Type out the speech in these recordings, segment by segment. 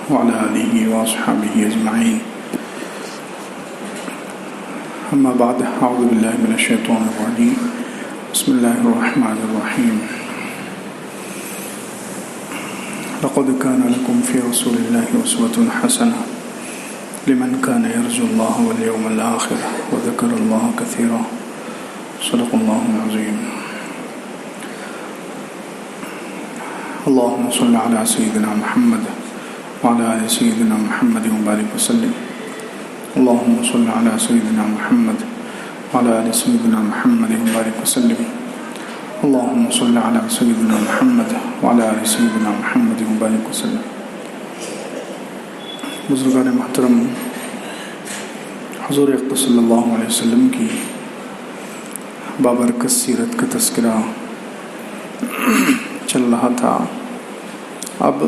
وعلى آله وأصحابه أجمعين. أما بعد، أعوذ بالله من الشيطان الرجيم. بسم الله الرحمن الرحيم. لقد كان لكم في رسول الله أسوة حسنة لمن كان يرجو الله واليوم الآخر وذكر الله كثيرا. صدق الله العظيم. اللهم صل على سيدنا محمد وعلى آل سيدنا محمد وبارك وسلم. اللهم صل على سيدنا محمد وعلى آل سيدنا محمد وبارك وسلم. اللهم صل على سيدنا محمد وعلى آل سيدنا محمد وبارك وسلم. بزرگان محترم، حضور اقدس صلی اللہ علیہ وسلم کی بابرکت سیرت کا تذکرہ چل رہا تھا. اب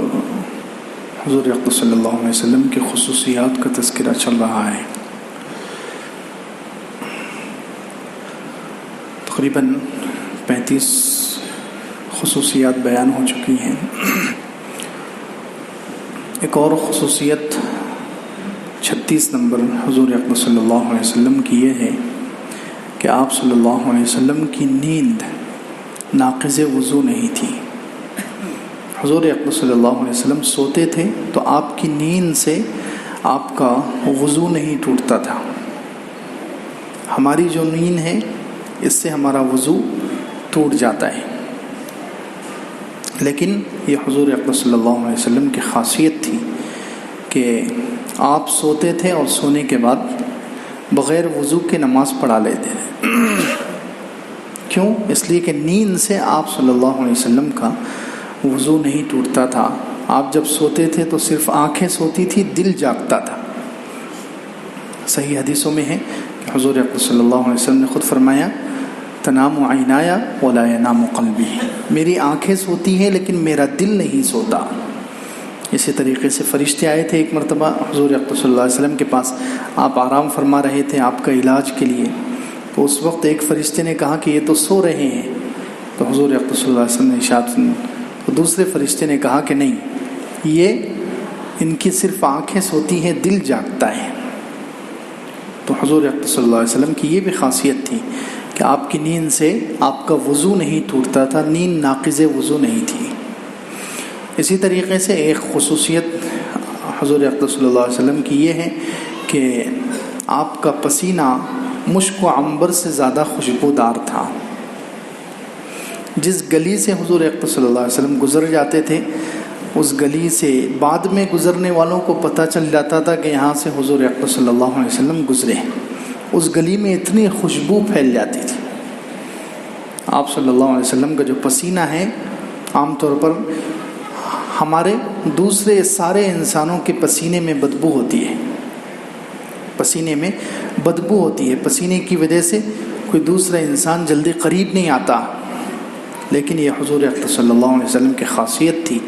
حضور اقدس صلی اللہ علیہ وسلم کی خصوصیات کا تذکرہ چل رہا ہے. تقریباً 35 خصوصیات بیان ہو چکی ہیں. ایک اور خصوصیت 36 نمبر حضور اقدس صلی اللہ علیہ وسلم کی یہ ہے کہ آپ صلی اللہ علیہ وسلم کی نیند ناقض وضو نہیں تھی. حضور اقدس صلی اللہ علیہ وسلم سوتے تھے تو آپ کی نیند سے آپ کا وضو نہیں ٹوٹتا تھا. ہماری جو نیند ہے اس سے ہمارا وضو ٹوٹ جاتا ہے، لیکن یہ حضور اقدس صلی اللہ علیہ وسلم کی خاصیت تھی کہ آپ سوتے تھے اور سونے کے بعد بغیر وضو کے نماز پڑھا لیتے تھے. کیوں؟ اس لیے کہ نیند سے آپ صلی اللہ علیہ وسلم کا وضو نہیں ٹوٹتا تھا. آپ جب سوتے تھے تو صرف آنکھیں سوتی تھی، دل جاگتا تھا. صحیح حدیثوں میں ہے کہ حضور اقدس صلی اللہ علیہ وسلم نے خود فرمایا، تنام عینایا ولا ینام قلبی، میری آنکھیں سوتی ہیں لیکن میرا دل نہیں سوتا. اسی طریقے سے فرشتے آئے تھے ایک مرتبہ حضور اقدس صلی اللہ علیہ وسلم کے پاس. آپ آرام فرما رہے تھے آپ کا علاج کے لیے، تو اس وقت ایک فرشتے نے کہا کہ یہ تو سو رہے ہیں. تو حضور اقدس صلی اللہ علیہ وسلم نے ارشاد فرمایا، تو دوسرے فرشتے نے کہا کہ نہیں، یہ ان کی صرف آنکھیں سوتی ہیں، دل جاگتا ہے. تو حضور اقدس صلی اللہ علیہ وسلم کی یہ بھی خاصیت تھی کہ آپ کی نیند سے آپ کا وضو نہیں ٹوٹتا تھا، نیند ناقض وضو نہیں تھی. اسی طریقے سے ایک خصوصیت حضور اقدس صلی اللہ علیہ وسلم کی یہ ہے کہ آپ کا پسینہ مشک و عنبر سے زیادہ خوشبودار تھا. جس گلی سے حضور اقدس صلی اللہ علیہ وسلم گزر جاتے تھے، اس گلی سے بعد میں گزرنے والوں کو پتہ چل جاتا تھا کہ یہاں سے حضور اقدس صلی اللہ علیہ وسلم گزرے. اس گلی میں اتنی خوشبو پھیل جاتی تھی. آپ صلی اللہ علیہ وسلم کا جو پسینہ ہے عام طور پر ہمارے دوسرے سارے انسانوں کے پسینے میں بدبو ہوتی ہے. پسینے میں بدبو ہوتی ہے، پسینے کی وجہ سے کوئی دوسرا انسان جلدی قریب نہیں آتا. لیکن یہ حضور اقدس صلی اللہ علیہ وسلم کی خاصیت تھی،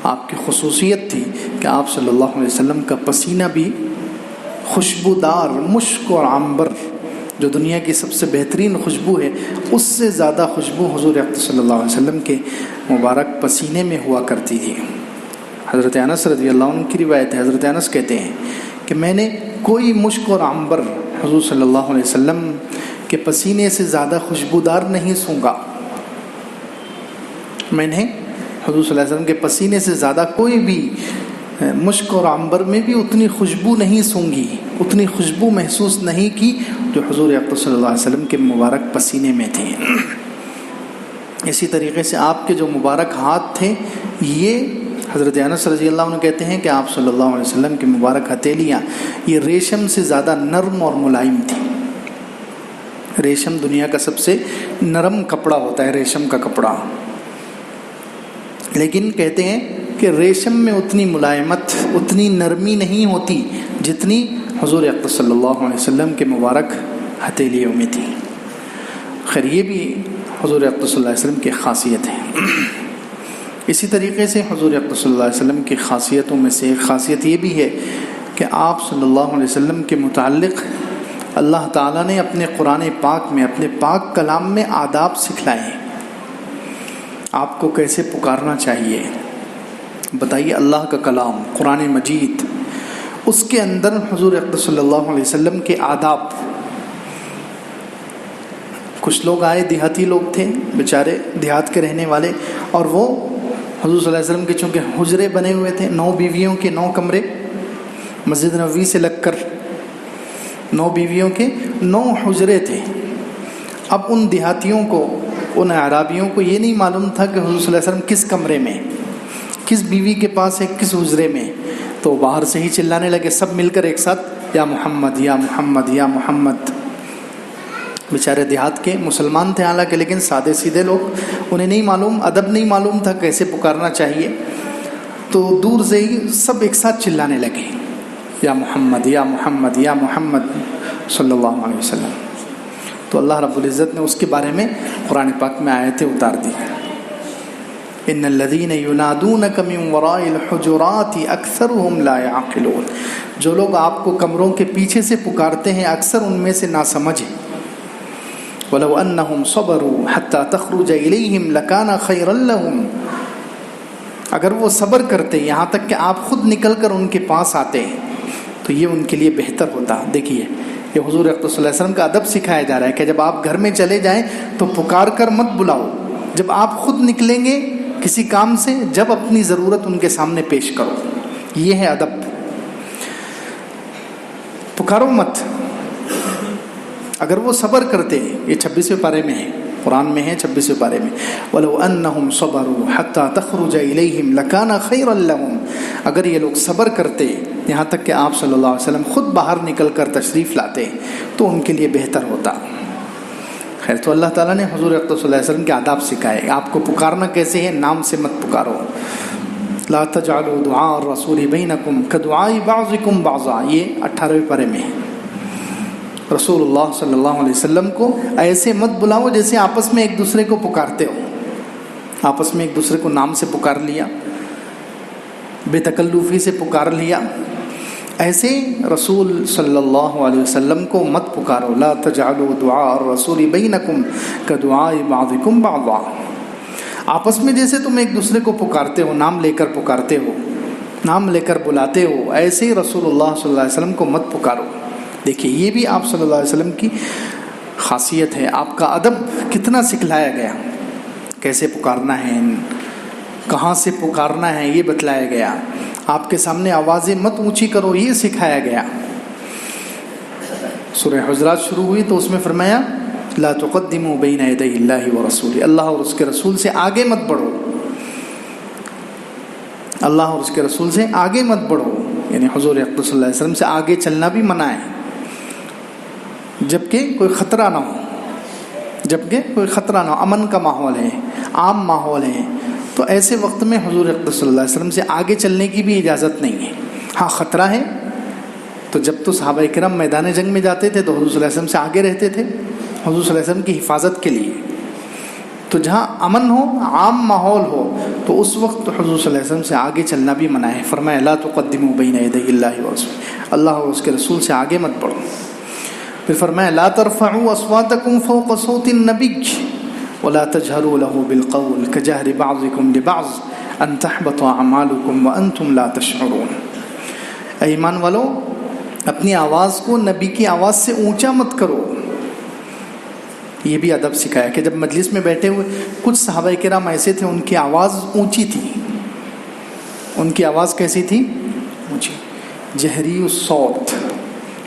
آپ کی خصوصیت تھی کہ آپ صلی اللہ علیہ وسلم کا پسینہ بھی خوشبودار، مشک اور عنبر جو دنیا کی سب سے بہترین خوشبو ہے، اس سے زیادہ خوشبو حضور اقدس صلی اللہ علیہ وسلم کے مبارک پسینے میں ہوا کرتی تھی. حضرت انس رضی اللہ عنہ کی روایت ہے، حضرت انس کہتے ہیں کہ میں نے کوئی مشک اور عنبر حضور صلی اللہ علیہ وسلم کے پسینے سے زیادہ خوشبودار نہیں سونگا. میں نے حضور صلی اللہ علیہ وسلم کے پسینے سے زیادہ کوئی بھی مشک اور عنبر میں بھی اتنی خوشبو نہیں سونگی، اتنی خوشبو محسوس نہیں کی جو حضور اقدس صلی اللہ علیہ وسلم کے مبارک پسینے میں تھی. اسی طریقے سے آپ کے جو مبارک ہاتھ تھے، یہ حضرت انس رضی اللہ عنہ کہتے ہیں کہ آپ صلی اللہ علیہ وسلم کی مبارک ہتھیلیاں یہ ریشم سے زیادہ نرم اور ملائم تھی. ریشم دنیا کا سب سے نرم کپڑا ہوتا ہے، ریشم کا کپڑا، لیکن کہتے ہیں کہ ریشم میں اتنی ملائمت، اتنی نرمی نہیں ہوتی جتنی حضور اقدس صلی اللہ علیہ وسلم کے مبارک ہتھیلیوں میں تھی. خیر یہ بھی حضور اقدس صلی اللہ علیہ وسلم کی خاصیت ہے. اسی طریقے سے حضور اقدس صلی اللہ علیہ وسلم کی خاصیتوں میں سے ایک خاصیت یہ بھی ہے کہ آپ صلی اللہ علیہ وسلم کے متعلق اللہ تعالیٰ نے اپنے قرآن پاک میں، اپنے پاک کلام میں آداب سکھلائے ہیں. آپ کو کیسے پکارنا چاہیے، بتائیے اللہ کا کلام قرآن مجید، اس کے اندر حضور اقدس صلی اللہ علیہ وسلم کے آداب. کچھ لوگ آئے، دیہاتی لوگ تھے بیچارے، دیہات کے رہنے والے، اور وہ حضور صلی اللہ علیہ وسلم کے چونکہ حجرے بنے ہوئے تھے، 9 بیویوں کے 9 کمرے، مسجد نبوی سے لگ کر 9 بیویوں کے 9 حجرے تھے. اب ان دیہاتیوں کو، ان اعرابیوں کو یہ نہیں معلوم تھا کہ حضور صلی اللہ علیہ وسلم کس کمرے میں، کس بیوی کے پاس ہے، کس حجرے میں. تو باہر سے ہی چلانے لگے سب مل کر ایک ساتھ، یا محمد یا محمد یا محمد. بیچارے دیہات کے مسلمان تھے حالانکہ، لیکن سادے سیدھے لوگ، انہیں نہیں معلوم، ادب نہیں معلوم تھا کیسے پکارنا چاہیے. تو دور سے ہی سب ایک ساتھ چلانے لگے، یا محمد یا محمد یا محمد صلی اللہ علیہ وسلم. تو اللہ رب العزت نے اس کے بارے میں قرآن پاک میں آیتیں اتار دی. ان الذین ینادونک من وراء الحجرات اکثرهم لا یعقلون. جو لوگ آپ کو کمروں کے پیچھے سے پکارتے ہیں اکثر ان میں سے ناسمجھ ہیں. وَلَوْ أَنَّهُمْ صَبَرُوا حَتَّى تَخْرُجَ إِلَيْهِمْ لَكَانَ خَيْرًا لَهُمْ. اگر وہ صبر کرتے یہاں تک کہ آپ خود نکل کر ان کے پاس آتے تو یہ ان کے لیے بہتر ہوتا. دیکھیے یہ حضور اقدس صلی اللہ علیہ وسلم کا ادب سکھایا جا رہا ہے کہ جب آپ گھر میں چلے جائیں تو پکار کر مت بلاؤ. جب آپ خود نکلیں گے کسی کام سے، جب اپنی ضرورت ان کے سامنے پیش کرو. یہ ہے ادب. پکارو مت. اگر وہ صبر کرتے، یہ 26ویں پارے میں ہے، قرآن میں ہے 26ویں پارے میں، وَلَوْ أَنَّهُمْ صَبَرُوا حَتَّى تَخْرُجَ إِلَيْهِمْ لَكَانَ خَيْرًا لَهُمْ. اگر یہ لوگ صبر کرتے یہاں تک کہ آپ صلی اللہ علیہ وسلم خود باہر نکل کر تشریف لاتے تو ان کے لیے بہتر ہوتا. خیر، تو اللہ تعالیٰ نے حضور اقدس صلی اللہ علیہ وسلم کے آداب سکھائے. آپ کو پکارنا کیسے ہے؟ نام سے مت پکارو. لا تجعلوا دعاء الرسول بینکم کدعاء بعضکم بعضا، یہ 18ویں پارے میں ہے. رسول اللہ صلی اللہ علیہ وسلم کو ایسے مت بلاؤ جیسے آپس میں ایک دوسرے کو پکارتے ہو. آپس میں ایک دوسرے کو نام سے پکار لیا، بے تکلفی سے پکار لیا. ایسے رسول صلی اللہ علیہ وسلم کو مت پکارو. لا تجعلوا دعاء الرسول بینکم کدعاء بعضکم بعضا. آپس میں جیسے تم ایک دوسرے کو پکارتے ہو، نام لے کر پکارتے ہو، نام لے کر بلاتے ہو، ایسے ہی رسول اللہ صلی اللہ علیہ وسلم کو مت پکارو. دیکھیے یہ بھی آپ صلی اللہ علیہ وسلم کی خاصیت ہے. آپ کا ادب کتنا سکھلایا گیا، کیسے پکارنا ہے، کہاں سے پکارنا ہے یہ بتلایا گیا. آپ کے سامنے آوازیں مت اونچی کرو یہ سکھایا گیا. سورہ حجرات شروع ہوئی تو اس میں فرمایا لا تقدموا بین یدی اللہ ورسولہ، اللہ اور اس کے رسول سے آگے مت بڑھو. اللہ اور اس کے رسول سے آگے مت بڑھو، یعنی حضور اقدس صلی اللہ علیہ وسلم سے آگے چلنا بھی منع ہے جبکہ کوئی خطرہ نہ ہو. جبکہ کوئی خطرہ نہ ہو، امن کا ماحول ہے، عام ماحول ہے، تو ایسے وقت میں حضور اقدس صلی اللہ علیہ وسلم سے آگے چلنے کی بھی اجازت نہیں ہے. ہاں خطرہ ہے تو جب تو صحابہ کرام میدان جنگ میں جاتے تھے تو حضور صلی اللہ علیہ وسلم سے آگے رہتے تھے حضور صلی اللہ علیہ وسلم کی حفاظت کے لیے. تو جہاں امن ہو، عام ماحول ہو، تو اس وقت حضور صلی اللہ علیہ وسلم سے آگے چلنا بھی منع ہے. فرمایا لا تقدموا بین یدی اللہ ورسولہ، اللہ اور اس کے رسول سے آگے مت بڑھو. پھر فرمایا لا ترفعوا اصواتکم فوق صوت النبی ولا تجهروا له بالقول كجهر بعضكم لبعض ان تحبط اعمالكم وانتم لا تشعرون. اے ایمان والو، اپنی آواز کو نبی کی آواز سے اونچا مت کرو. یہ بھی ادب سکھایا کہ جب مجلس میں بیٹھے ہوئے کچھ صحابہ کرام ایسے تھے ان کی آواز اونچی تھی. ان کی آواز کیسی تھی؟ اونچی، جہری الصوت،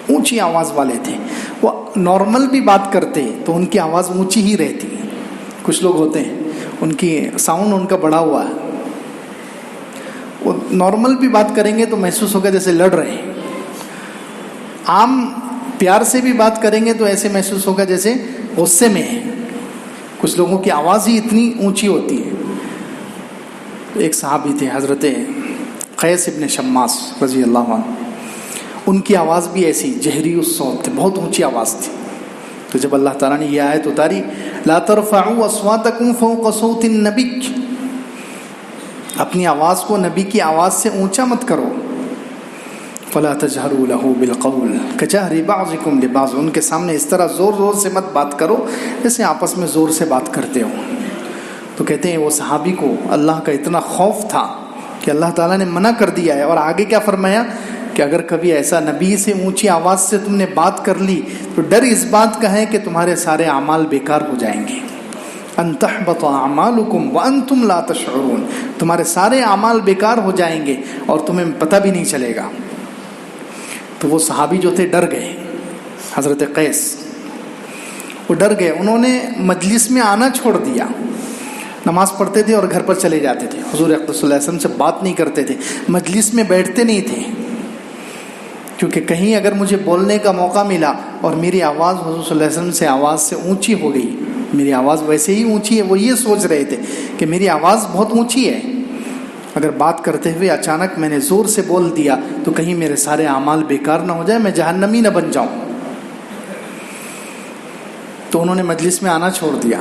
اونچی آواز والے تھے. وہ نارمل بھی بات کرتے تو ان کی آواز اونچی ہی رہتی. کچھ لوگ ہوتے ہیں ان کی ساؤنڈ ان کا بڑا ہوا ہے، وہ نارمل بھی بات کریں گے تو محسوس ہوگا جیسے لڑ رہے ہیں. عام پیار سے بھی بات کریں گے تو ایسے محسوس ہوگا جیسے غصے میں ہے. کچھ لوگوں کی آواز ہی اتنی اونچی ہوتی ہے. ایک صحابی تھے حضرت قیس ابن شماس رضی اللہ عنہ، ان کی آواز بھی ایسی جہری الصوت تھی، بہت اونچی آواز تھی. تو جب اللہ تعالیٰ نے یہ آیت اتاری لا ترفعوا اصواتکم فوق صوت النبی، اپنی آواز کو نبی کی آواز سے اونچا مت کرو. فلا تجهروا له بالقول كجهر بعضكم لبعض، ان کے سامنے اس طرح زور زور سے مت بات کرو جیسے آپس میں زور سے بات کرتے ہو. تو کہتے ہیں وہ صحابی کو اللہ کا اتنا خوف تھا کہ اللہ تعالیٰ نے منع کر دیا ہے. اور آگے کیا فرمایا کہ اگر کبھی ایسا نبی سے اونچی آواز سے تم نے بات کر لی تو ڈر اس بات کا ہے کہ تمہارے سارے اعمال بیکار ہو جائیں گے. ان تحبط اعمالکم وانتم لا تشعرون، تمہارے سارے اعمال بیکار ہو جائیں گے اور تمہیں پتہ بھی نہیں چلے گا. تو وہ صحابی جو تھے ڈر گئے، حضرت قیس وہ ڈر گئے. انہوں نے مجلس میں آنا چھوڑ دیا. نماز پڑھتے تھے اور گھر پر چلے جاتے تھے. حضور اقدس صلی اللہ علیہ وسلم سے بات نہیں کرتے تھے، مجلس میں بیٹھتے نہیں تھے، کیونکہ کہیں اگر مجھے بولنے کا موقع ملا اور میری آواز حضور صلی اللہ علیہ وسلم سے آواز سے اونچی ہو گئی، میری آواز ویسے ہی اونچی ہے، وہ یہ سوچ رہے تھے کہ میری آواز بہت اونچی ہے، اگر بات کرتے ہوئے اچانک میں نے زور سے بول دیا تو کہیں میرے سارے اعمال بیکار نہ ہو جائے، میں جہنمی نہ بن جاؤں. تو انہوں نے مجلس میں آنا چھوڑ دیا.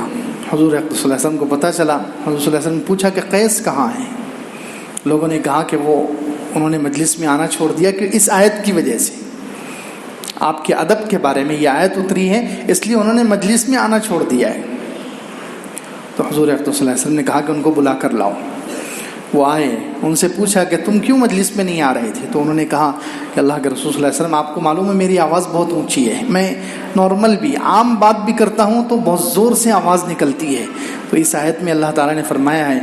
حضور اقدس صلی اللہ علیہ وسلم کو پتہ چلا. حضور صلی اللہ علیہ وسلم نے پوچھا کہ قیس کہاں ہیں؟ لوگوں نے کہا کہ انہوں نے مجلس میں آنا چھوڑ دیا کہ اس آیت کی وجہ سے، آپ کے ادب کے بارے میں یہ آیت اتری ہے، اس لیے انہوں نے مجلس میں آنا چھوڑ دیا ہے. تو حضور اقدس صلی اللہ علیہ وسلم نے کہا کہ ان کو بلا کر لاؤ. وہ آئے، ان سے پوچھا کہ تم کیوں مجلس میں نہیں آ رہے تھے؟ تو انہوں نے کہا کہ اللہ کے رسول صلی اللہ علیہ وسلم، آپ کو معلوم ہے میری آواز بہت اونچی ہے، میں نارمل بھی عام بات بھی کرتا ہوں تو بہت زور سے آواز نکلتی ہے. تو اس آیت میں اللہ تعالیٰ نے فرمایا ہے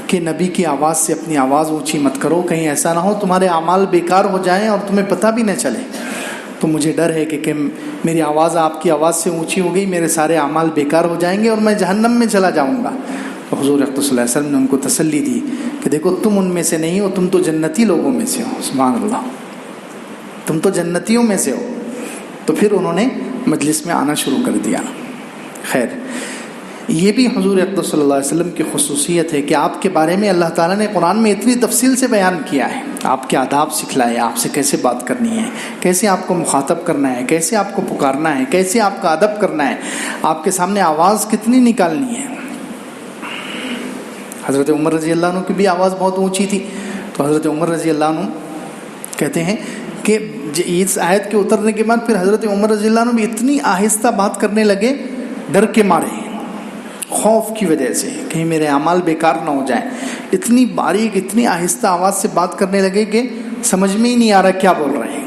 کہ نبی کی آواز سے اپنی آواز اونچی مت کرو، کہیں ایسا نہ ہو تمہارے اعمال بیکار ہو جائیں اور تمہیں پتہ بھی نہ چلے. تو مجھے ڈر ہے کہ میری آواز آپ کی آواز سے اونچی ہو گئی، میرے سارے اعمال بیکار ہو جائیں گے اور میں جہنم میں چلا جاؤں گا. تو حضور اقدس صلی اللہ علیہ وسلم نے ان کو تسلی دی کہ دیکھو تم ان میں سے نہیں ہو، تم تو جنتی لوگوں میں سے ہو. سبحان اللہ، تم تو جنتیوں میں سے ہو. تو پھر انہوں نے مجلس میں آنا شروع کر دیا. خیر، یہ بھی حضور اقدس صلی اللہ علیہ وسلم کی خصوصیت ہے کہ آپ کے بارے میں اللہ تعالیٰ نے قرآن میں اتنی تفصیل سے بیان کیا ہے. آپ کے آداب سکھلائے، آپ سے کیسے بات کرنی ہے، کیسے آپ کو مخاطب کرنا ہے، کیسے آپ کو پکارنا ہے، کیسے آپ کا ادب کرنا ہے، آپ کے سامنے آواز کتنی نکالنی ہے. حضرت عمر رضی اللہ عنہ کی بھی آواز بہت اونچی تھی. تو حضرت عمر رضی اللہ عنہ کہتے ہیں کہ اس آیت کے اترنے کے بعد پھر حضرت عمر رضی اللہ عنہ بھی اتنی آہستہ بات کرنے لگے، ڈر کے مارے، خوف کی وجہ سے کہیں میرے اعمال بیکار نہ ہو جائیں. اتنی باریک، اتنی آہستہ آواز سے بات کرنے لگے کہ سمجھ میں ہی نہیں آ رہا کیا بول رہے ہیں.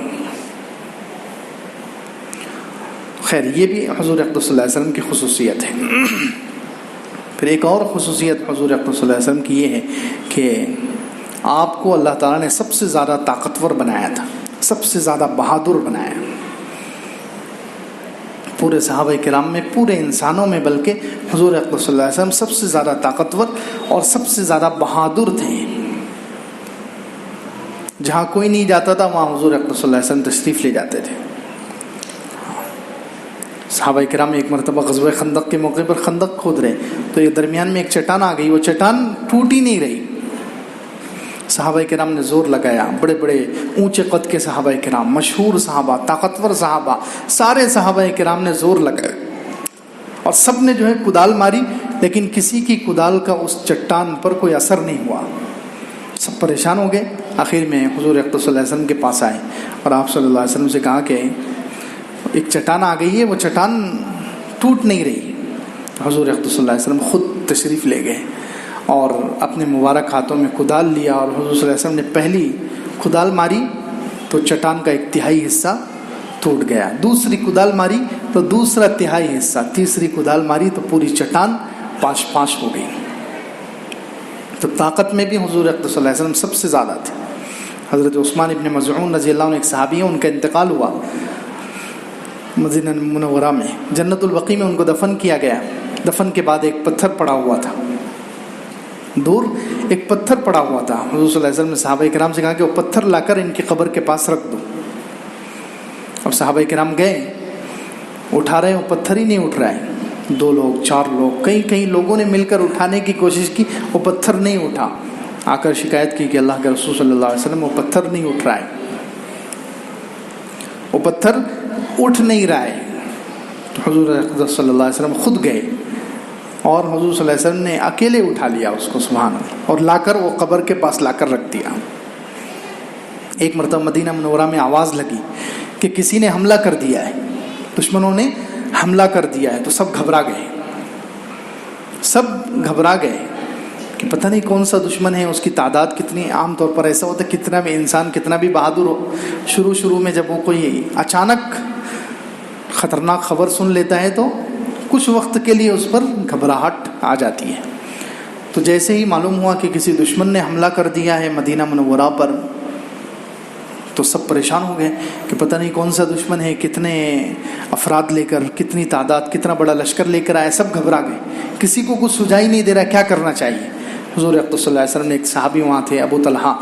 خیر، یہ بھی حضور اقدس صلی اللہ علیہ وسلم کی خصوصیت ہے. پھر ایک اور خصوصیت حضور اقدس صلی اللہ علیہ وسلم کی یہ ہے کہ آپ کو اللہ تعالیٰ نے سب سے زیادہ طاقتور بنایا تھا، سب سے زیادہ بہادر بنایا. پورے صحابہ کرام میں، پورے انسانوں میں، بلکہ حضور اقدس صلی اللہ علیہ وسلم سب سے زیادہ طاقتور اور سب سے زیادہ بہادر تھے. جہاں کوئی نہیں جاتا تھا وہاں حضور اقدس صلی اللہ علیہ وسلم تشریف لے جاتے تھے. صحابہ کرام ایک مرتبہ غزوہ خندق کے موقع پر خندق کھود رہے تو یہ درمیان میں ایک چٹان آ گئی، وہ چٹان ٹوٹ ہی نہیں رہی. صحابہ کرام نے زور لگایا، بڑے بڑے اونچے قد کے صحابہ کرام، مشہور صحابہ، طاقتور صحابہ، سارے صحابہ کرام نے زور لگایا اور سب نے جو ہے کدال ماری، لیکن کسی کی کدال کا اس چٹان پر کوئی اثر نہیں ہوا. سب پریشان ہو گئے. آخر میں حضور اقدس صلی اللہ علیہ وسلم کے پاس آئے اور آپ صلی اللہ علیہ وسلم سے کہا کہ ایک چٹان آ گئی ہے، وہ چٹان ٹوٹ نہیں رہی. حضور اقدس صلی اللہ علیہ وسلم خود تشریف لے گئے اور اپنے مبارک ہاتھوں میں کدال لیا اور حضور صلی اللہ علیہ وسلم نے پہلی کدال ماری تو چٹان کا ایک تہائی حصہ ٹوٹ گیا، دوسری کدال ماری تو دوسرا تہائی حصہ، تیسری کدال ماری تو پوری چٹان پانچ پانچ ہو گئی. تو طاقت میں بھی حضور اقدس صلی اللہ علیہ وسلم سب سے زیادہ تھے. حضرت عثمان ابن مظعون رضی اللہ عنہ ایک صحابی ہیں، ان کا انتقال ہوا مدینہ منورہ میں، جنت البقیع میں ان کو دفن کیا گیا. دفن کے بعد ایک پتھر پڑا ہوا تھا، دور ایک پتھر پڑا ہوا تھا. حضور صلی اللہ علیہ وسلم نے صحابہ کرام سے کہا کہ وہ پتھر لا کر ان کی قبر کے پاس رکھ دو. اب صحابہ کرام گئے، اٹھا رہے ہیں، وہ پتھر ہی نہیں اٹھ رہا ہے. 2 لوگ 4 لوگ کئی لوگوں نے مل کر اٹھانے کی کوشش کی، وہ پتھر نہیں اٹھا. آ کر شکایت کی کہ اللہ کے رسول صلی اللہ علیہ وسلم وہ پتھر نہیں اٹھ رہا ہے، وہ پتھر اٹھ نہیں رہا ہے. تو حضور صلی اللہ علیہ وسلم خود گئے اور حضور صلی اللہ علیہ وسلم نے اکیلے اٹھا لیا اس کو، سبحان اللہ، اور لا کر وہ قبر کے پاس لا کر رکھ دیا. ایک مرتبہ مدینہ منورہ میں آواز لگی کہ کسی نے حملہ کر دیا ہے، دشمنوں نے حملہ کر دیا ہے. تو سب گھبرا گئے، سب گھبرا گئے کہ پتہ نہیں کون سا دشمن ہے، اس کی تعداد کتنی. عام طور پر ایسا ہوتا ہے کتنا بھی انسان کتنا بھی بہادر ہو، شروع میں جب وہ کوئی اچانک خطرناک خبر سن لیتا ہے تو کچھ وقت کے لیے اس پر گھبراہٹ آ جاتی ہے. تو جیسے ہی معلوم ہوا کہ کسی دشمن نے حملہ کر دیا ہے مدینہ منورہ پر، تو سب پریشان ہو گئے کہ پتہ نہیں کون سا دشمن ہے، کتنے افراد لے کر، کتنی تعداد، کتنا بڑا لشکر لے کر آئے. سب گھبرا گئے، کسی کو کچھ سجھائی نہیں دے رہا کیا کرنا چاہیے. حضور اقدس صلی اللہ علیہ وسلم نے، ایک صحابی وہاں تھے ابو طلحہ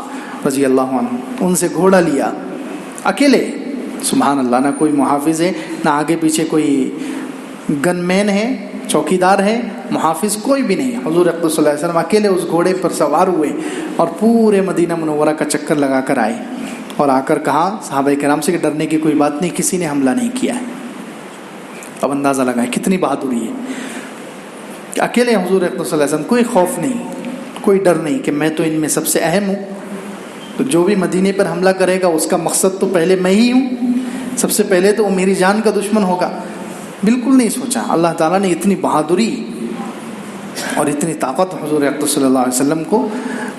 رضی اللہ عنہ، ان سے گھوڑا لیا اکیلے. سبحان اللہ، نہ کوئی محافظ ہے، نہ آگے پیچھے کوئی گن مین ہے، چوکیدار ہے، محافظ کوئی بھی نہیں. حضور اقدس صلی اللہ علیہ وسلم اکیلے اس گھوڑے پر سوار ہوئے اور پورے مدینہ منورہ کا چکر لگا کر آئے اور آ کر کہا صحابہ کرام سے کہ ڈرنے کی کوئی بات نہیں، کسی نے حملہ نہیں کیا ہے. اب اندازہ لگائیں کتنی بہادری ہے. اکیلے حضور اقدس صلی اللہ علیہ وسلم، کوئی خوف نہیں، کوئی ڈر نہیں کہ میں تو ان میں سب سے اہم ہوں، تو جو بھی مدینے پر حملہ کرے گا اس کا مقصد تو پہلے میں ہی ہوں، سب سے پہلے تو وہ میری جان کا دشمن ہوگا. بالکل نہیں سوچا. اللہ تعالیٰ نے اتنی بہادری اور اتنی طاقت حضور اقدس صلی اللہ علیہ وسلم کو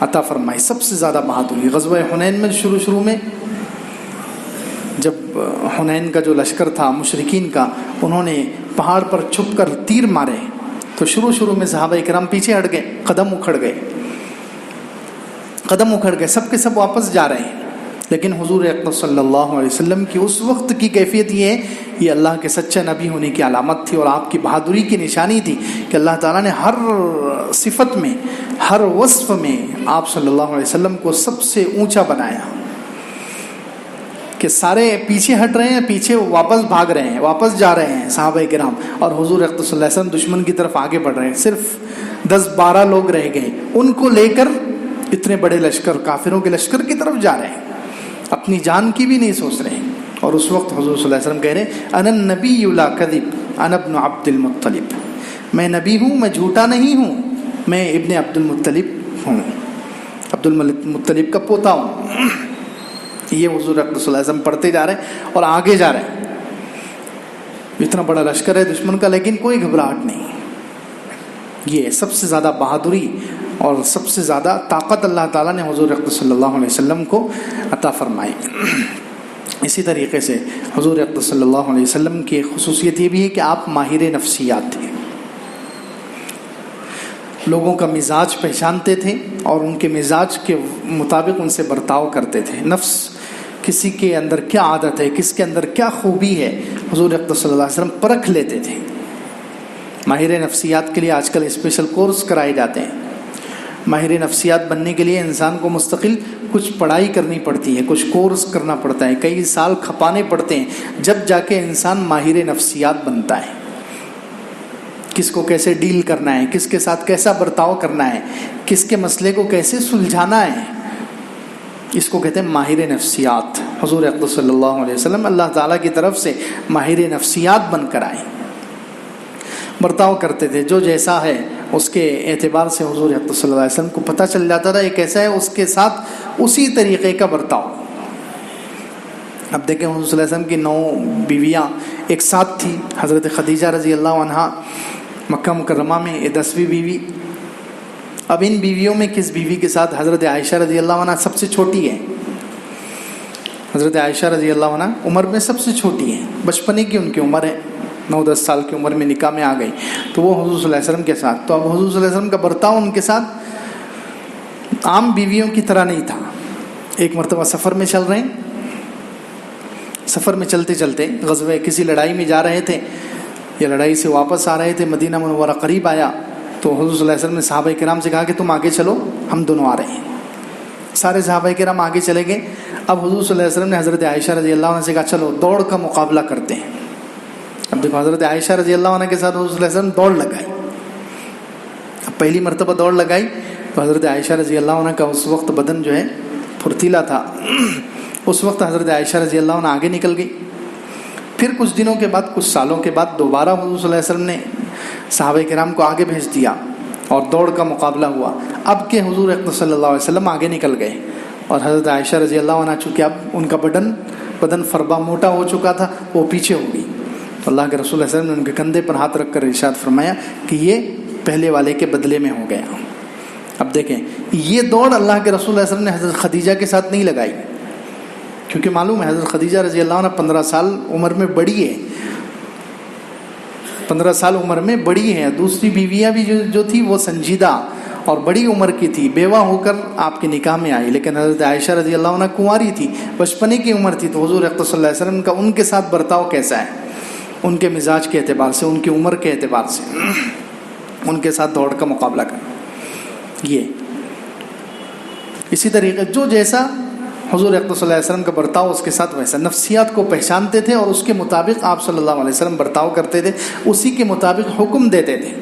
عطا فرمائی. سب سے زیادہ بہادری غزوہ حنین میں، شروع میں جب حنین کا جو لشکر تھا مشرکین کا، انہوں نے پہاڑ پر چھپ کر تیر مارے تو شروع میں صحابہ کرام پیچھے ہٹ گئے، قدم اکھڑ گئے، سب کے سب واپس جا رہے ہیں. لیکن حضور اقدس صلی اللہ علیہ وسلم کی اس وقت کی کیفیت یہ ہے، یہ اللہ کے سچے نبی ہونے کی علامت تھی اور آپ کی بہادری کی نشانی تھی کہ اللہ تعالیٰ نے ہر صفت میں، ہر وصف میں آپ صلی اللہ علیہ وسلم کو سب سے اونچا بنایا. کہ سارے پیچھے ہٹ رہے ہیں، پیچھے واپس بھاگ رہے ہیں، واپس جا رہے ہیں صحابہ کرام، اور حضور اقدس صلی اللہ علیہ وسلم دشمن کی طرف آگے بڑھ رہے ہیں. صرف 10-12 لوگ رہ گئے، ان کو لے کر اتنے بڑے لشکر، کافروں کے لشکر کی طرف جا رہے ہیں، اپنی جان کی بھی نہیں سوچ رہے ہیں. اور اس وقت حضور صلی اللہ علیہ وسلم کہہ رہے ہیں انا النبی لا کذب انا ابن عبد المطلب، میں نبی ہوں، میں جھوٹا نہیں ہوں، میں ابن عبد المطلب ہوں، عبد المطلب کا پوتا ہوں. یہ حضور اقدس صلی اللہ علیہ وسلم پڑھتے جا رہے ہیں اور آگے جا رہے ہیں. اتنا بڑا لشکر ہے دشمن کا لیکن کوئی گھبراہٹ نہیں. یہ سب سے زیادہ بہادری اور سب سے زیادہ طاقت اللہ تعالیٰ نے حضور اقدس صلی اللہ علیہ وسلم کو عطا فرمائی. اسی طریقے سے حضور اقدس صلی اللہ علیہ وسلم کی خصوصیت یہ بھی ہے کہ آپ ماہر نفسیات تھے. لوگوں کا مزاج پہچانتے تھے اور ان کے مزاج کے مطابق ان سے برتاؤ کرتے تھے. نفس، کسی کے اندر کیا عادت ہے، کس کے اندر کیا خوبی ہے، حضور اقدس صلی اللہ علیہ وسلم پرکھ لیتے تھے. ماہر نفسیات کے لیے آج کل اسپیشل کورس کرائے جاتے ہیں. ماہر نفسیات بننے کے لیے انسان کو مستقل کچھ پڑھائی کرنی پڑتی ہے، کچھ کورس کرنا پڑتا ہے، کئی سال کھپانے پڑتے ہیں، جب جا کے انسان ماہر نفسیات بنتا ہے. کس کو کیسے ڈیل کرنا ہے، کس کے ساتھ کیسا برتاؤ کرنا ہے، کس کے مسئلے کو کیسے سلجھانا ہے، اس کو کہتے ہیں ماہر نفسیات. حضور اقدس صلی اللہ علیہ وسلم اللہ تعالیٰ کی طرف سے ماہر نفسیات بن کر آئے، برتاؤ کرتے تھے. جو جیسا ہے اس کے اعتبار سے حضور اقدس صلی اللہ علیہ وسلم کو پتہ چل جاتا تھا یہ کیسا ہے، اس کے ساتھ اسی طریقے کا برتاؤ. اب دیکھیں حضور صلی اللہ علیہ وسلم کی 9 بیویاں ایک ساتھ تھی. حضرت خدیجہ رضی اللہ عنہا مکہ مکرمہ میں 10ویں بیوی. اب ان بیویوں میں کس بیوی کے ساتھ حضرت عائشہ رضی اللہ عنہ سب سے چھوٹی ہے. حضرت عائشہ رضی اللہ عنہ عمر میں سب سے چھوٹی ہے، بچپنے کی ان کی عمر ہے، 9-10 سال کی عمر میں نکاح میں آ گئی. تو وہ حضور صلی اللہ علیہ وسلم کے ساتھ، تو اب حضور صلی اللہ علیہ وسلم کا برتاؤ ان کے ساتھ عام بیویوں کی طرح نہیں تھا. ایک مرتبہ سفر میں چل رہے ہیں، سفر میں چلتے چلتے غزوہ کسی لڑائی میں جا رہے تھے یا لڑائی سے واپس آ رہے تھے، مدینہ منورہ قریب آیا تو حضور صلی اللہ علیہ وسلم نے صحابہ کرام سے کہا کہ تم آگے چلو، ہم دونوں آ رہے ہیں. سارے صحابہ کرام آگے چلے گئے. اب حضور صلی اللہ علیہ وسلم نے حضرت عائشہ رضی اللہ عنہ سے کہا چلو دوڑ کا مقابلہ کرتے ہیں. اب دیکھو حضرت عائشہ رضی اللہ عنہ کے ساتھ حضور صلی اللہ علیہ وسلم دوڑ لگائی. اب پہلی مرتبہ دوڑ لگائی تو حضرت عائشہ رضی اللہ عنہ کا اس وقت بدن جو ہے پھرتیلا تھا. اس وقت حضرت عائشہ رضی اللہ عنہ آگے نکل گئی. پھر کچھ دنوں کے بعد، کچھ سالوں کے بعد دوبارہ حضور صلی اللہ علیہ وسلم نے صحابہ کرام کو آگے بھیج دیا اور دوڑ کا مقابلہ ہوا. اب کے حضور اقدس صلی اللہ علیہ وسلم آگے نکل گئے اور حضرت عائشہ رضی اللہ عنہ چونکہ اب ان کا بدن فربا موٹا ہو چکا تھا، وہ پیچھے ہو گئی. تو اللہ کے رسول صلی اللہ علیہ وسلم نے ان کے کندھے پر ہاتھ رکھ کر ارشاد فرمایا کہ یہ پہلے والے کے بدلے میں ہو گیا. اب دیکھیں یہ دوڑ اللہ کے رسول صلی اللہ علیہ وسلم نے حضرت خدیجہ کے ساتھ نہیں لگائی، کیونکہ معلوم ہے حضرت خدیجہ رضی اللہ عنہ 15 سال عمر میں بڑی ہے، 15 سال عمر میں بڑی ہے. دوسری بیویاں بھی جو تھی وہ سنجیدہ اور بڑی عمر کی تھی، بیوہ ہو کر آپ کے نکاح میں آئی، لیکن حضرت عائشہ رضی اللہ عنہ کنواری تھی، بچپنے کی عمر تھی. تو حضور اقدس صلی اللہ علیہ وسلم کا ان کے ساتھ برتاؤ کیسا ہے؟ ان کے مزاج کے اعتبار سے، ان کی عمر کے اعتبار سے ان کے ساتھ دوڑ کا مقابلہ کرنا. یہ اسی طریقے جو جیسا حضور اقدس صلی اللہ علیہ وسلم کا برتاؤ اس کے ساتھ ویسا، نفسیات کو پہچانتے تھے اور اس کے مطابق آپ صلی اللہ علیہ وسلم برتاؤ کرتے تھے، اسی کے مطابق حکم دیتے تھے.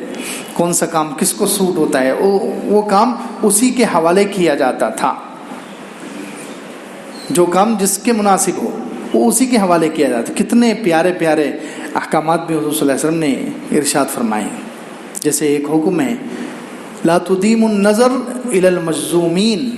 کون سا کام کس کو سوٹ ہوتا ہے وہ کام اسی کے حوالے کیا جاتا تھا، جو کام جس کے مناسب ہو وہ اسی کے حوالے کیا جاتا. کتنے پیارے پیارے احکامات بھی حضور صلی اللہ علیہ وسلم نے ارشاد فرمائے. جیسے ایک حکم ہے لا تدیم النظر الی المجذومین،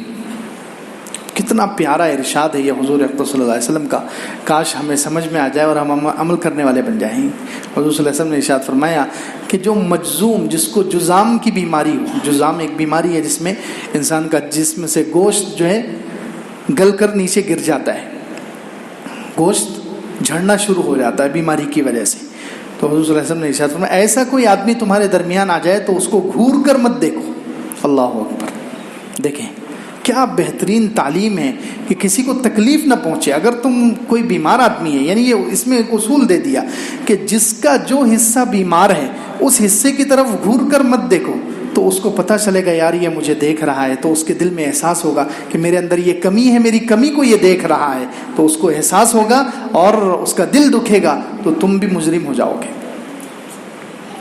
کتنا پیارا ارشاد ہے یہ حضور اقدس صلی اللہ علیہ وسلم کا، کاش ہمیں سمجھ میں آ جائے اور ہم عمل کرنے والے بن جائیں. حضور صلی اللہ علیہ وسلم نے ارشاد فرمایا کہ جو مجذوم، جس کو جذام کی بیماری ہو، جذام ایک بیماری ہے جس میں انسان کا جسم سے گوشت جو ہے گل کر نیچے گر جاتا ہے، گوشت جھڑنا شروع ہو جاتا ہے بیماری کی وجہ سے. تو حضور صلی اللہ علیہ وسلم نے ارشاد فرمایا ایسا کوئی آدمی تمہارے درمیان آ جائے تو اس کو گھور کر مت دیکھو. اللہ اکبر. دیکھیں کیا بہترین تعلیم ہے کہ کسی کو تکلیف نہ پہنچے. اگر تم کوئی بیمار آدمی ہے، یعنی یہ اس میں ایک اصول دے دیا کہ جس کا جو حصہ بیمار ہے اس حصے کی طرف گھور کر مت دیکھو، تو اس کو پتہ چلے گا یار یہ مجھے دیکھ رہا ہے، تو اس کے دل میں احساس ہوگا کہ میرے اندر یہ کمی ہے، میری کمی کو یہ دیکھ رہا ہے، تو اس کو احساس ہوگا اور اس کا دل دکھے گا، تو تم بھی مجرم ہو جاؤ گے.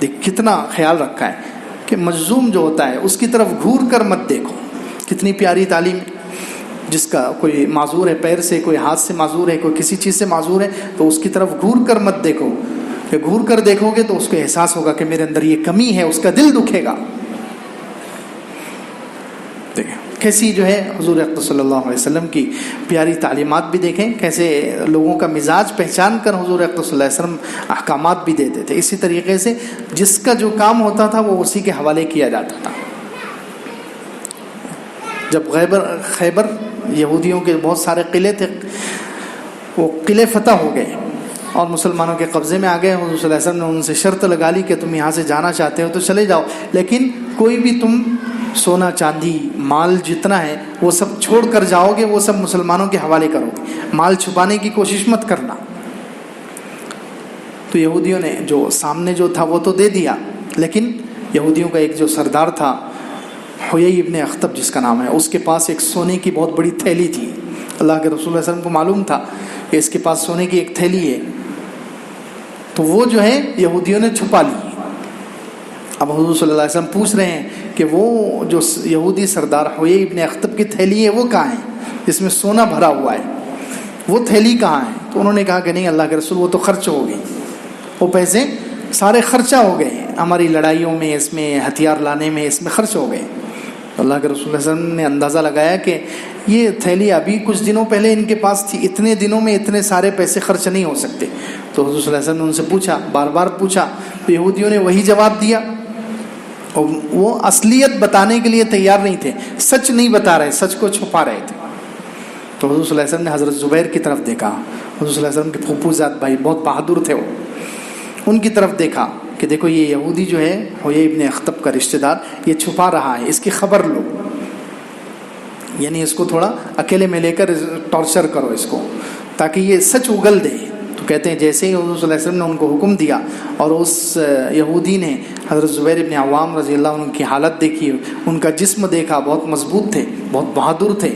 دیکھ کتنا خیال رکھا ہے کہ مجذوم جو ہوتا ہے اس کی طرف گھور کر مت دیکھو. کتنی پیاری تعلیم. جس کا کوئی معذور ہے پیر سے، کوئی ہاتھ سے معذور ہے، کوئی کسی چیز سے معذور ہے، تو اس کی طرف گھور کر مت دیکھو. کہ گھور کر دیکھو گے تو اس کو احساس ہوگا کہ میرے اندر یہ کمی ہے، اس کا دل دکھے گا. دیکھیں کیسی جو ہے حضور اقدس صلی اللہ علیہ وسلم کی پیاری تعلیمات بھی دیکھیں، کیسے لوگوں کا مزاج پہچان کر حضور اقدس صلی اللہ علیہ وسلم احکامات بھی دیتے تھے. اسی طریقے سے جس کا جو کام ہوتا تھا وہ اسی کے حوالے کیا جاتا تھا. جب خیبر یہودیوں کے بہت سارے قلعے تھے، وہ قلعے فتح ہو گئے اور مسلمانوں کے قبضے میں آ گئے. حضور صلی اللہ علیہ وسلم نے ان سے شرط لگا لی کہ تم یہاں سے جانا چاہتے ہو تو چلے جاؤ، لیکن کوئی بھی تم سونا چاندی مال جتنا ہے وہ سب چھوڑ کر جاؤ گے، وہ سب مسلمانوں کے حوالے کرو گے، مال چھپانے کی کوشش مت کرنا. تو یہودیوں نے جو سامنے جو تھا وہ تو دے دیا، لیکن یہودیوں کا ایک جو سردار تھا حیی ابن اخطب جس کا نام ہے، اس کے پاس ایک سونے کی بہت بڑی تھیلی تھی. اللہ کے رسول صلی اللہ علیہ وسلم کو معلوم تھا کہ اس کے پاس سونے کی ایک تھیلی ہے، تو وہ جو ہے یہودیوں نے چھپا لی. اب حضور صلی اللہ علیہ وسلم پوچھ رہے ہیں کہ وہ جو یہودی سردار حیی ابن اخطب کی تھیلی ہے وہ کہاں ہے جس میں سونا بھرا ہوا ہے، وہ تھیلی کہاں ہے؟ تو انہوں نے کہا کہ نہیں اللہ کے رسول وہ تو خرچ ہو گئی، وہ پیسے سارے خرچہ ہو گئے ہماری لڑائیوں میں، اس میں ہتھیار لانے میں، اس میں خرچ ہو گئے. اللہ کے رسول صلی اللہ علیہ وسلم نے اندازہ لگایا کہ یہ تھیلی ابھی کچھ دنوں پہلے ان کے پاس تھی، اتنے دنوں میں اتنے سارے پیسے خرچ نہیں ہو سکتے. تو حضور صلی اللہ علیہ وسلم نے ان سے پوچھا، بار بار پوچھا، تو یہودیوں نے وہی جواب دیا، اور وہ اصلیت بتانے کے لیے تیار نہیں تھے، سچ نہیں بتا رہے، سچ کو چھپا رہے تھے. تو حضور صلی اللہ علیہ وسلم نے حضرت زبیر کی طرف دیکھا. حضور صلی اللہ علیہ وسلم کے پھوپھو زاد بھائی بہت بہادر تھے، وہ ان کی طرف دیکھا کہ دیکھو یہ یہودی جو ہے حیی ابن اخطب کا رشتہ دار یہ چھپا رہا ہے، اس کی خبر لو، یعنی اس کو تھوڑا اکیلے میں لے کر ٹارچر کرو اس کو تاکہ یہ سچ اگل دے. تو کہتے ہیں جیسے ہی حضور صلی اللہ علیہ وسلم نے ان کو حکم دیا اور اس یہودی نے حضرت زبیر ابن عوام رضی اللہ عنہ کی حالت دیکھی، ان کا جسم دیکھا، بہت مضبوط تھے، بہت بہادر تھے،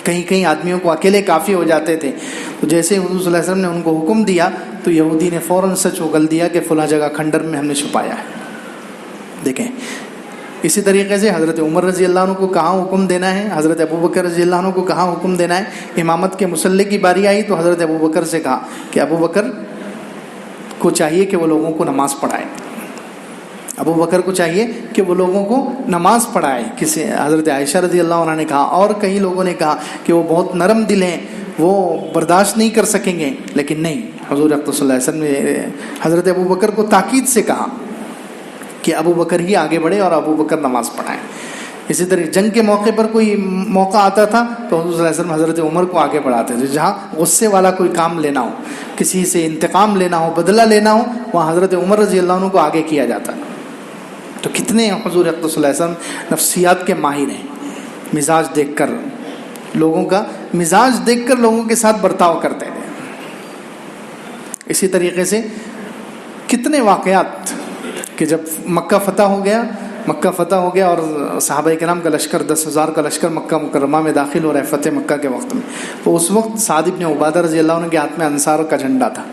کہیں کہیں آدمیوں کو اکیلے کافی ہو جاتے تھے. تو جیسے حضور صلی اللہ علیہ وسلم نے ان کو حکم دیا تو یہودی نے فوراً سچ اگل دیا کہ فلاں جگہ کھنڈر میں ہم نے چھپایا ہے. دیکھیں اسی طریقے سے حضرت عمر رضی اللہ عنہ کو کہاں حکم دینا ہے، حضرت ابوبکر رضی اللہ عنہ کو کہاں حکم دینا ہے. امامت کے مسلح کی باری آئی تو حضرت ابوبکر سے کہا کہ ابوبکر کو چاہیے کہ وہ لوگوں کو نماز پڑھائے، ابوبکر کو چاہیے کہ وہ لوگوں کو نماز پڑھائے. کسی حضرت عائشہ رضی اللہ عنہ نے کہا اور کئی لوگوں نے کہا کہ وہ بہت نرم دل ہیں، وہ برداشت نہیں کر سکیں گے، لیکن نہیں، حضور اقدس صلی اللہ علیہ وسلم نے حضرت ابوبکر کو تاکید سے کہا کہ ابوبکر ہی آگے بڑھے اور ابوبکر نماز پڑھائیں. اسی طرح جنگ کے موقع پر کوئی موقع آتا تھا تو حضور صلی اللہ علیہ وسلم حضرت عمر کو آگے بڑھاتے تھے. جہاں غصے والا کوئی کام لینا ہو, کسی سے انتقام لینا ہو, بدلہ لینا ہو, وہاں حضرت عمر رضی اللہ عنہ کو آگے کیا جاتا. تو کتنے حضور اقدس صلی اللہ علیہ وسلم نفسیات کے ماہر ہیں. مزاج دیکھ کر لوگوں کا مزاج دیکھ کر لوگوں کے ساتھ برتاؤ کرتے ہیں. اسی طریقے سے کتنے واقعات کہ جب مکہ فتح ہو گیا اور صحابہ کرام کا لشکر 10,000 کا لشکر مکہ مکرمہ میں داخل ہو رہا ہے فتح مکہ کے وقت میں, تو اس وقت سعد بن عبادہ رضی اللہ عنہ کے ہاتھ میں انصار کا جھنڈا تھا.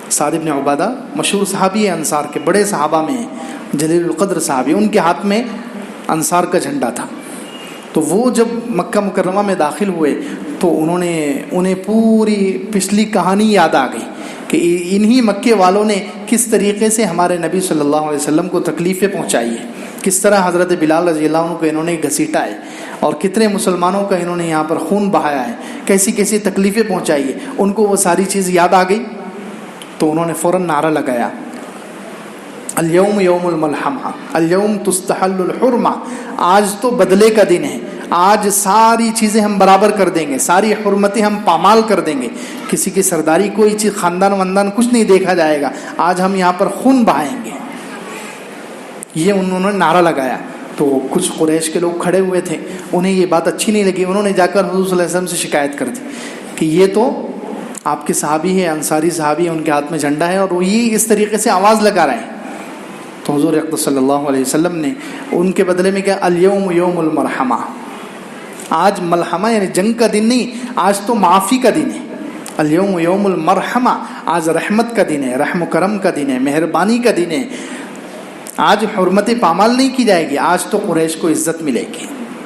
سعد بن عبادہ مشہور صحابی ہے, انصار کے بڑے صحابہ میں ہیں, جلیل القدر صحابی, ان کے ہاتھ میں انصار کا جھنڈا تھا. تو وہ جب مکہ مکرمہ میں داخل ہوئے تو انہیں پوری پچھلی کہانی یاد آ گئی کہ انہی مکے والوں نے کس طریقے سے ہمارے نبی صلی اللہ علیہ وسلم کو تکلیفیں پہنچائی ہیں, کس طرح حضرت بلال رضی اللہ عنہ کو انہوں نے گھسیٹا ہے, اور کتنے مسلمانوں کا انہوں نے یہاں پر خون بہایا ہے, کیسی کیسی تکلیفیں پہنچائی ہے. ان کو وہ ساری چیز یاد آ گئی تو انہوں نے فوراً نعرہ لگایا, الیوم یوم الملحمہ الیوم تستحل الحرمہ, آج تو بدلے کا دن ہے, آج ساری چیزیں ہم برابر کر دیں گے, ساری حرمتیں ہم پامال کر دیں گے, کسی کی سرداری کوئی چیز خاندان وندان کچھ نہیں دیکھا جائے گا, آج ہم یہاں پر خون بہائیں گے. یہ انہوں نے نعرہ لگایا. تو کچھ قریش کے لوگ کھڑے ہوئے تھے, انہیں یہ بات اچھی نہیں لگی, انہوں نے جا کر حضور صلی اللہ علیہ وسلم سے شکایت کر دی کہ یہ تو آپ کے صحابی ہے, انصاری صحابی ہے, ان کے ہاتھ میں جھنڈا ہے اور وہ یہ اس طریقے سے آواز لگا رہے ہیں. تو حضور اقدس صلی اللہ علیہ وسلم نے ان کے بدلے میں کہا الیوم یوم المرحمہ, آج ملحمہ یعنی جنگ کا دن نہیں, آج تو معافی کا دن ہے. الیوم یوم المرحمہ, آج رحمت کا دن ہے, رحم و کرم کا دن ہے, مہربانی کا دن ہے. آج حرمت پامال نہیں کی جائے گی, آج تو قریش کو عزت ملے گی.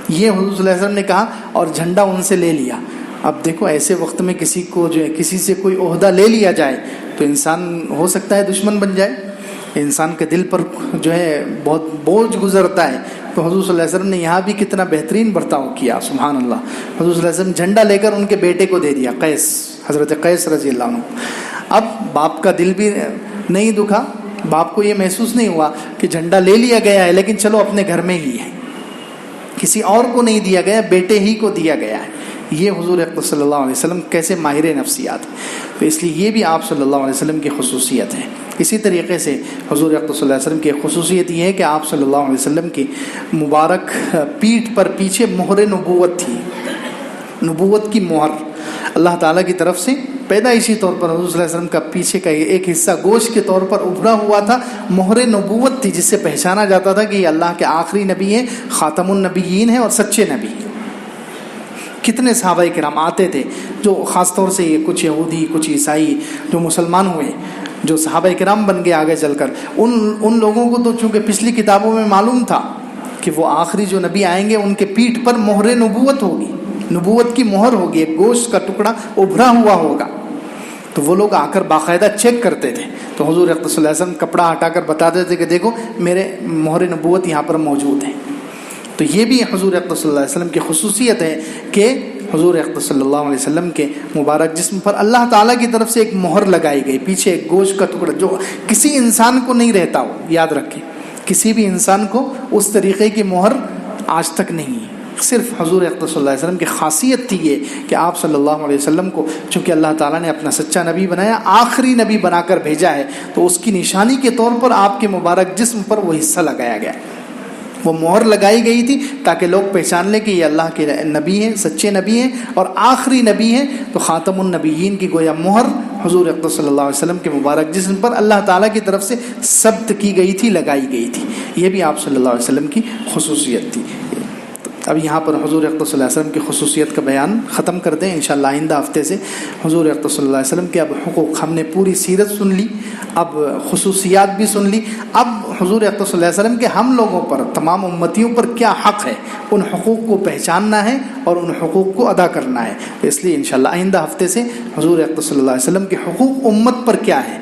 یہ حضور صلی اللہ علیہ وسلم نے کہا اور جھنڈا ان سے لے لیا. اب دیکھو ایسے وقت میں کسی کو جو ہے کسی سے کوئی عہدہ لے لیا جائے تو انسان ہو سکتا ہے دشمن بن جائے, انسان کے دل پر جو ہے بہت بوجھ گزرتا ہے. تو حضور صلی اللہ علیہ وسلم نے یہاں بھی کتنا بہترین برتاؤ کیا, سبحان اللہ. حضور صلی اللہ علیہ وسلم جھنڈا لے کر ان کے بیٹے کو دے دیا, قیس, حضرت قیس رضی اللہ عنہ. اب باپ کا دل بھی نہیں دکھا, باپ کو یہ محسوس نہیں ہوا کہ جھنڈا لے لیا گیا ہے لیکن چلو اپنے گھر میں ہی ہے, کسی اور کو نہیں دیا گیا, بیٹے ہی کو دیا گیا ہے. یہ حضور اقدس صلی اللہ علیہ وسلم کیسے ماہر نفسیات, تو اس لیے یہ بھی آپ صلی اللہ علیہ وسلم کی خصوصیت ہے. اسی طریقے سے حضور اقدس صلی اللہ علیہ وسلم کی خصوصیت یہ ہے کہ آپ صلی اللہ علیہ وسلم کی مبارک پیٹھ پر پیچھے مہر نبوت تھی. نبوت کی مہر اللہ تعالیٰ کی طرف سے پیدائشی طور پر حضور صلی اللہ علیہ وسلم کا پیچھے کا ایک حصہ گوشت کے طور پر ابھرا ہوا تھا, مہر نبوت تھی, جس سے پہچانا جاتا تھا کہ یہ اللہ کے آخری نبی ہیں, خاتم النبیین ہیں اور سچے نبی ہیں. کتنے صحابہ کرام آتے تھے جو خاص طور سے یہ کچھ یہودی کچھ عیسائی جو مسلمان ہوئے, جو صحابہ کرام بن گئے آگے چل کر, ان لوگوں کو تو چونکہ پچھلی کتابوں میں معلوم تھا کہ وہ آخری جو نبی آئیں گے ان کے پیٹھ پر مہر نبوت ہوگی, نبوت کی مہر ہوگی, ایک گوشت کا ٹکڑا ابھرا ہوا ہوگا. تو وہ لوگ آ کر باقاعدہ چیک کرتے تھے. تو حضور اقدس صلی اللہ علیہ وسلم کپڑا ہٹا کر بتاتے تھے کہ دیکھو میرے مہر نبوت یہاں پر موجود ہے. تو یہ بھی حضور اقدس صلی اللہ علیہ وسلم کی خصوصیت ہے کہ حضور اقدس صلی اللہ علیہ وسلم کے مبارک جسم پر اللہ تعالیٰ کی طرف سے ایک مہر لگائی گئی, پیچھے ایک گوشت کا ٹکڑا, جو کسی انسان کو نہیں رہتا ہو. یاد رکھیں, کسی بھی انسان کو اس طریقے کی مہر آج تک نہیں ہے. صرف حضور اقدس صلی اللہ علیہ وسلم کی خاصیت تھی یہ کہ آپ صلی اللہ علیہ وسلم کو چونکہ اللہ تعالیٰ نے اپنا سچا نبی بنایا, آخری نبی بنا کر بھیجا ہے, تو اس کی نشانی کے طور پر آپ کے مبارک جسم پر وہ حصہ لگایا گیا, وہ مہر لگائی گئی تھی تاکہ لوگ پہچان لیں کہ یہ اللہ کے نبی ہیں, سچے نبی ہیں اور آخری نبی ہیں. تو خاتم النبیین کی گویا مہر حضور اقدس صلی اللہ علیہ وسلم کے مبارک جسم پر اللہ تعالیٰ کی طرف سے ثبت کی گئی تھی, لگائی گئی تھی. یہ بھی آپ صلی اللہ علیہ وسلم کی خصوصیت تھی. اب یہاں پر حضور اقدس صلی اللہ علیہ وسلم کی خصوصیت کا بیان ختم کرتے ہیں. انشاءاللہ آئندہ ہفتے سے حضور اقدس صلی اللہ علیہ وسلم کے اب حقوق, ہم نے پوری سیرت سن لی, اب خصوصیات بھی سن لی, اب حضور اقدس صلی اللہ علیہ وسلم کے ہم لوگوں پر, تمام امتیوں پر کیا حق ہے, ان حقوق کو پہچاننا ہے اور ان حقوق کو ادا کرنا ہے. اس لیے انشاءاللہ آئندہ ہفتے سے حضور اقدس صلی اللہ علیہ وسلم کے حقوق امت پر کیا ہے,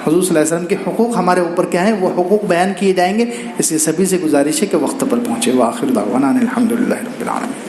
حضور صلی اللہ علیہ وسلم کے حقوق ہمارے اوپر کیا ہیں, وہ حقوق بیان کیے جائیں گے. اس لیے سبھی سے گزارش ہے کہ وقت پر پہنچے. وآخر دعوانا الحمدللہ رب العالمین.